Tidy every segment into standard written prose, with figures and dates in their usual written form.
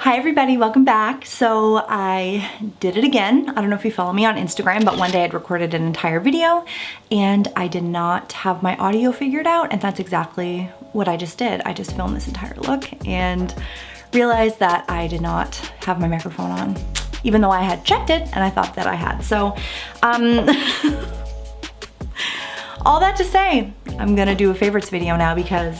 Hi everybody, welcome back. So I did it again. I don't know if you follow me on Instagram, but one day I'd recorded an entire video and I did not have my audio figured out, and that's exactly what I just did. I just filmed this entire look and realized that I did not have my microphone on, even though I had checked it and I thought that I had. So all that to say, I'm gonna do a favorites video now because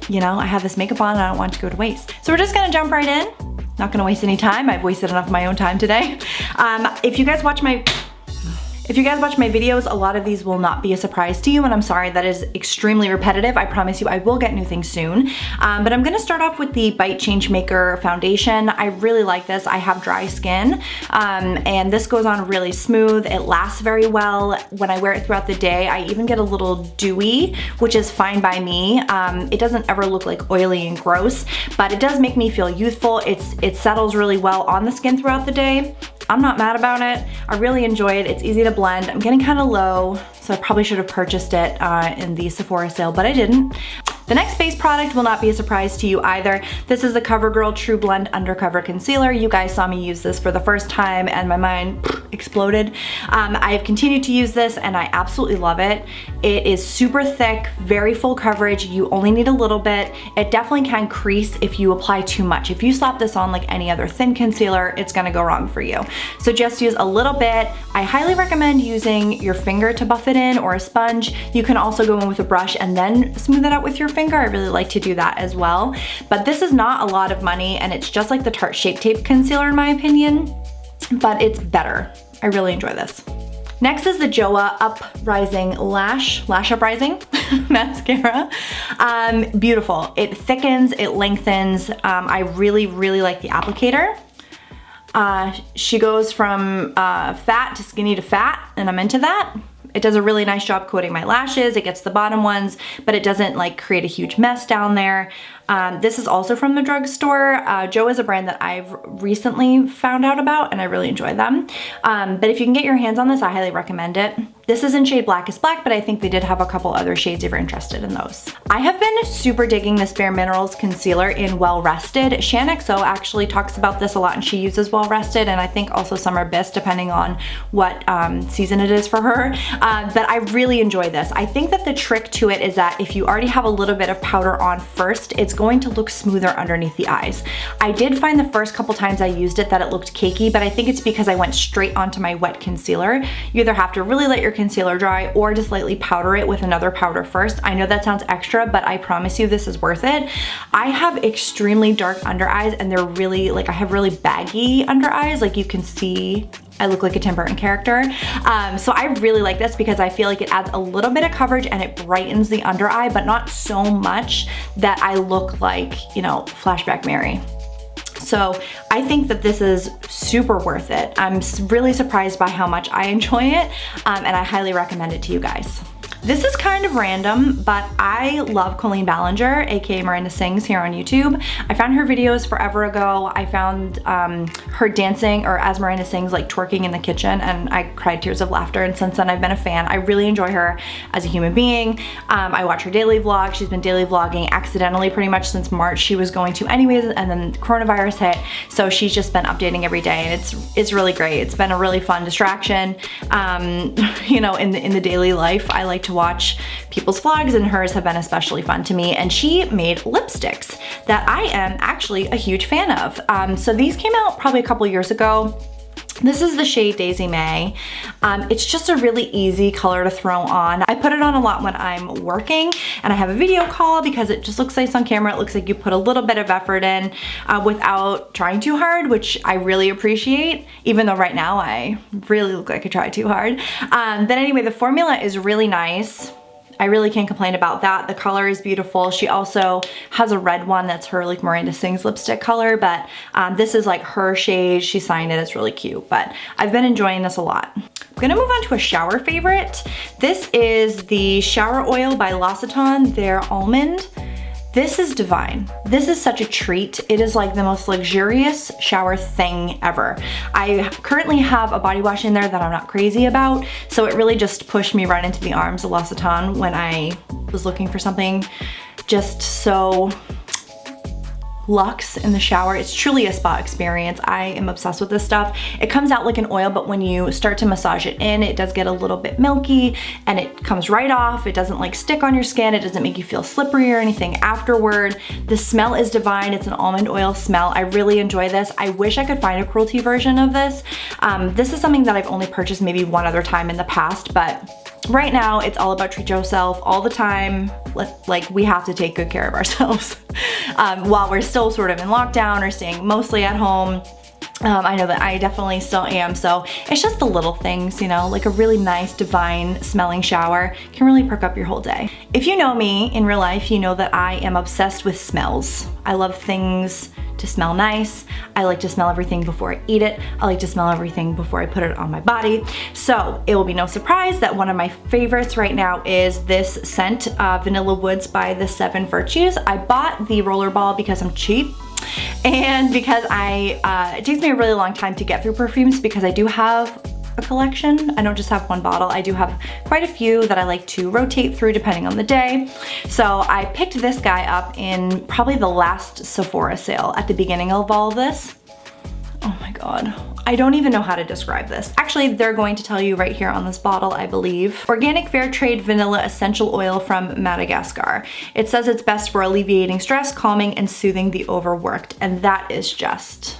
you know, I have this makeup on and I don't want it to go to waste. So we're just gonna jump right in. Not gonna waste any time. I've wasted enough of my own time today. If you guys watch my videos, a lot of these will not be a surprise to you, and I'm sorry, that is extremely repetitive. I promise you I will get new things soon. But I'm gonna start off with the Bite Changemaker foundation. I really like this. I have dry skin, and this goes on really smooth. It lasts very well. When I wear it throughout the day, I even get a little dewy, which is fine by me. It doesn't ever look like oily and gross, but it does make me feel youthful. It settles really well on the skin throughout the day. I'm not mad about it. I really enjoy it. It's easy to blend. I'm getting kind of low, so I probably should have purchased it in the Sephora sale, but I didn't. The next base product will not be a surprise to you either. This is the Covergirl Trublend Undercover Concealer. You guys saw me use this for the first time and my mind exploded. I have continued to use this and I absolutely love it. It is super thick, very full coverage. You only need a little bit. It definitely can crease if you apply too much. If you slap this on like any other thin concealer, it's gonna go wrong for you. So just use a little bit. I highly recommend using your finger to buff it in, or a sponge. You can also go in with a brush and then smooth it out with your finger. I really like to do that as well. But this is not a lot of money, and it's just like the Tarte Shape Tape concealer in my opinion, but it's better. I really enjoy this. Next is the Joah Uprising Lash Uprising mascara. Beautiful. It thickens, it lengthens. I really like the applicator. She goes from fat to skinny to fat, and I'm into that. It does a really nice job coating my lashes. It gets the bottom ones, but it doesn't like create a huge mess down there. This is also from the drugstore. Joah is a brand that I've recently found out about and I really enjoy them. But if you can get your hands on this, I highly recommend it. This is in shade Blackest Black, but I think they did have a couple other shades if you're interested in those. I have been super digging this bareMinerals concealer in Well Rested. ShanXO actually talks about this a lot and she uses Well Rested, and I think also Summer Bliss depending on what season it is for her. But I really enjoy this. I think that the trick to it is that if you already have a little bit of powder on first, it's going to look smoother underneath the eyes. I did find the first couple times I used it that it looked cakey, but I think it's because I went straight onto my wet concealer. You either have to really let your concealer dry or just lightly powder it with another powder first. I know that sounds extra, but I promise you this is worth it. I have extremely dark under eyes and they're really, like I have really baggy under eyes, like you can see I look like a Tim Burton character. So I really like this because I feel like it adds a little bit of coverage and it brightens the under eye, but not so much that I look like, you know, Flashback Mary. So I think that this is super worth it. I'm really surprised by how much I enjoy it, and I highly recommend it to you guys. This is kind of random, but I love Colleen Ballinger, aka Miranda Sings here on YouTube. I found her videos forever ago. I found her dancing, or as Miranda Sings, like twerking in the kitchen, and I cried tears of laughter, and since then I've been a fan. I really enjoy her as a human being. I watch her daily vlog. She's been daily vlogging accidentally pretty much since March. She was going to anyways, and then coronavirus hit, so she's just been updating every day, and it's really great. It's been a really fun distraction. You know, in the daily life, I like to watch people's vlogs, and hers have been especially fun to me. And she made lipsticks that I am actually a huge fan of. So these came out probably a couple years ago. This is the shade Daisy May. It's just a really easy color to throw on. I put it on a lot when I'm working and I have a video call because it just looks nice on camera. It looks like you put a little bit of effort in without trying too hard, which I really appreciate, even though right now I really look like I try too hard. But anyway, the formula is really nice. I really can't complain about that. The color is beautiful. She also has a red one that's her like Miranda Sings lipstick color, but this is like her shade. She signed it, it's really cute, but I've been enjoying this a lot. I'm gonna move on to a shower favorite. This is the Shower Oil by L'Occitane, their Almond. This is divine. This is such a treat. It is like the most luxurious shower thing ever. I currently have a body wash in there that I'm not crazy about, so it really just pushed me right into the arms of L'Occitane when I was looking for something just so luxe in the shower. It's truly a spa experience. I am obsessed with this stuff. It comes out like an oil, but when you start to massage it in, it does get a little bit milky and it comes right off. It doesn't like stick on your skin. It doesn't make you feel slippery or anything afterward. The smell is divine. It's an almond oil smell. I really enjoy this. I wish I could find a cruelty version of this. This is something that I've only purchased maybe one other time in the past, but right now it's all about treat yourself all the time. Like we have to take good care of ourselves while we're still sort of in lockdown or staying mostly at home. I know that I definitely still am, so it's just the little things, you know, like a really nice divine smelling shower can really perk up your whole day. If you know me in real life, you know that I am obsessed with smells. I love things to smell nice. I like to smell everything before I eat it. I like to smell everything before I put it on my body. So it will be no surprise that one of my favorites right now is this scent, Vanilla Woods by the 7 Virtues. I bought the rollerball because I'm cheap and because it takes me a really long time to get through perfumes because I do have a collection. I don't just have one bottle. I do have quite a few that I like to rotate through depending on the day. So I picked this guy up in probably the last Sephora sale at the beginning of all of this. Oh my God. I don't even know how to describe this. Actually, they're going to tell you right here on this bottle, I believe. Organic fair trade vanilla essential oil from Madagascar. It says it's best for alleviating stress, calming, and soothing the overworked. And that is just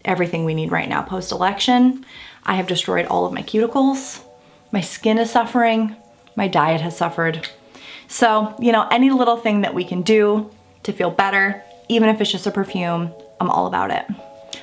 everything we need right now post-election. I have destroyed all of my cuticles. My skin is suffering. My diet has suffered. So, you know, any little thing that we can do to feel better, even if it's just a perfume, I'm all about it.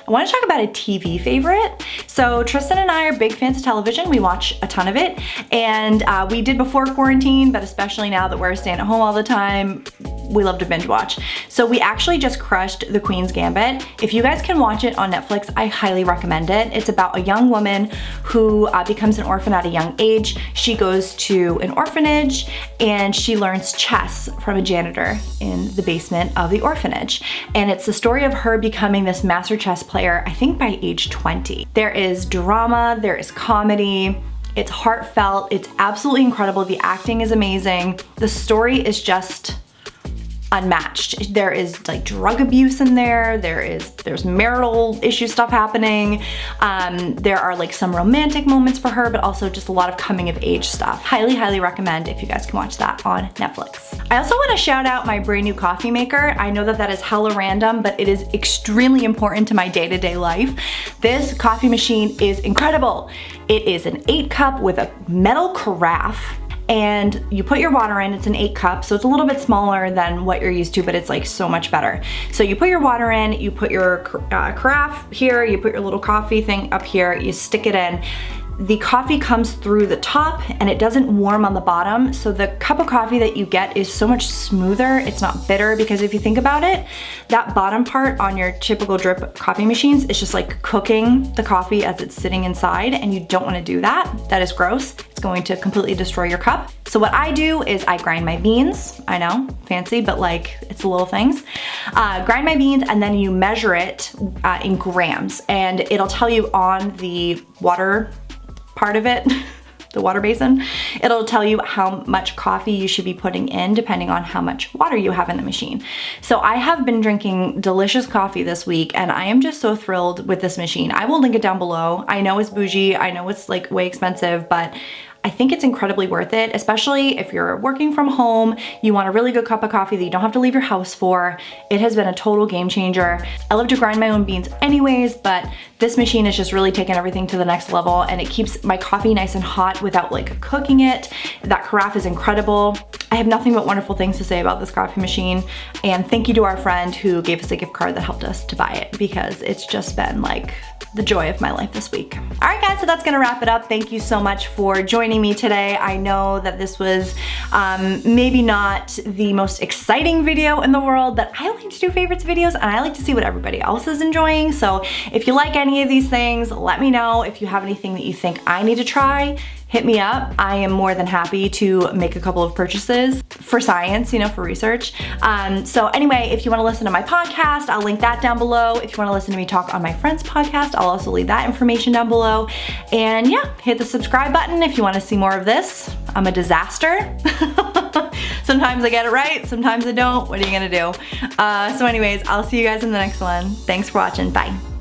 I want to talk about a TV favorite. So Tristan and I are big fans of television. We watch a ton of it, and we did before quarantine, but especially now that we're staying at home all the time, we love to binge watch. So we actually just crushed The Queen's Gambit. If you guys can watch it on Netflix, I highly recommend it. It's about a young woman who becomes an orphan at a young age. She goes to an orphanage and she learns chess from a janitor in the basement of the orphanage. And it's the story of her becoming this master chess player, I think by age 20. There is drama, there is comedy, it's heartfelt, it's absolutely incredible. The acting is amazing. The story is just unmatched. There is like drug abuse in there. There's marital issue stuff happening. There are like some romantic moments for her, but also just a lot of coming of age stuff. Highly, highly recommend if you guys can watch that on Netflix. I also want to shout out my brand new coffee maker. I know that that is hella random, but it is extremely important to my day-to-day life. This coffee machine is incredible. It is an 8-cup with a metal carafe, and you put your water in. It's an 8-cup, so it's a little bit smaller than what you're used to, but it's like so much better. So you put your water in, you put your carafe here, you put your little coffee thing up here, you stick it in. The coffee comes through the top and it doesn't warm on the bottom, so the cup of coffee that you get is so much smoother. It's not bitter, because if you think about it, that bottom part on your typical drip coffee machines is just like cooking the coffee as it's sitting inside, and you don't want to do that. That is gross. It's going to completely destroy your cup. So what I do is I grind my beans. I know, fancy, but like it's the little things. Grind my beans, and then you measure it in grams, and it'll tell you on the water part of it, the water basin, it'll tell you how much coffee you should be putting in depending on how much water you have in the machine. So I have been drinking delicious coffee this week, and I am just so thrilled with this machine. I will link it down below. I know it's bougie, I know it's like way expensive, but I think it's incredibly worth it, especially if you're working from home, you want a really good cup of coffee that you don't have to leave your house for. It has been a total game changer. I love to grind my own beans anyways, but this machine has just really taken everything to the next level, and it keeps my coffee nice and hot without like cooking it. That carafe is incredible. I have nothing but wonderful things to say about this coffee machine, and thank you to our friend who gave us a gift card that helped us to buy it, because it's just been like the joy of my life this week. All right guys, so that's gonna wrap it up. Thank you so much for joining me today. I know that this was maybe not the most exciting video in the world, but I like to do favorites videos and I like to see what everybody else is enjoying. So if you like any of these things, let me know. If you have anything that you think I need to try, hit me up. I am more than happy to make a couple of purchases for science, you know, for research. So anyway, if you wanna listen to my podcast, I'll link that down below. If you wanna listen to me talk on my friend's podcast, I'll also leave that information down below. And yeah, hit the subscribe button if you wanna see more of this. I'm a disaster. Sometimes I get it right, sometimes I don't. What are you gonna do? So anyways, I'll see you guys in the next one. Thanks for watching, bye.